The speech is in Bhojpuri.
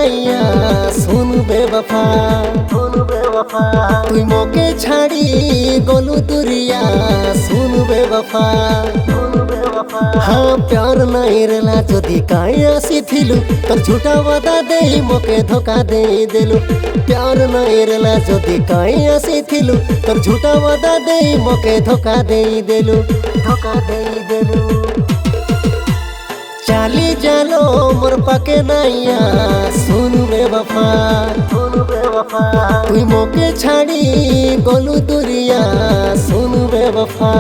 নাইয়া শুন বেবফা তুই মোকে ছাড়ি গলু দুরিয়া শুন বেবফা हाँ प्यार नहीं रेला जदि काई आसीथिलु तोर झूठा वादा देई मोके धोखा देई देलु प्यार नहीं रेला जदि काई आसीथिलु तोर झूठा वादा देई मोके धोखा देई देलु चाली जालो मोर पाके नाइया सुन बेवफा तुई मोके छाड़ी गलु दुरिया सुन बेवफा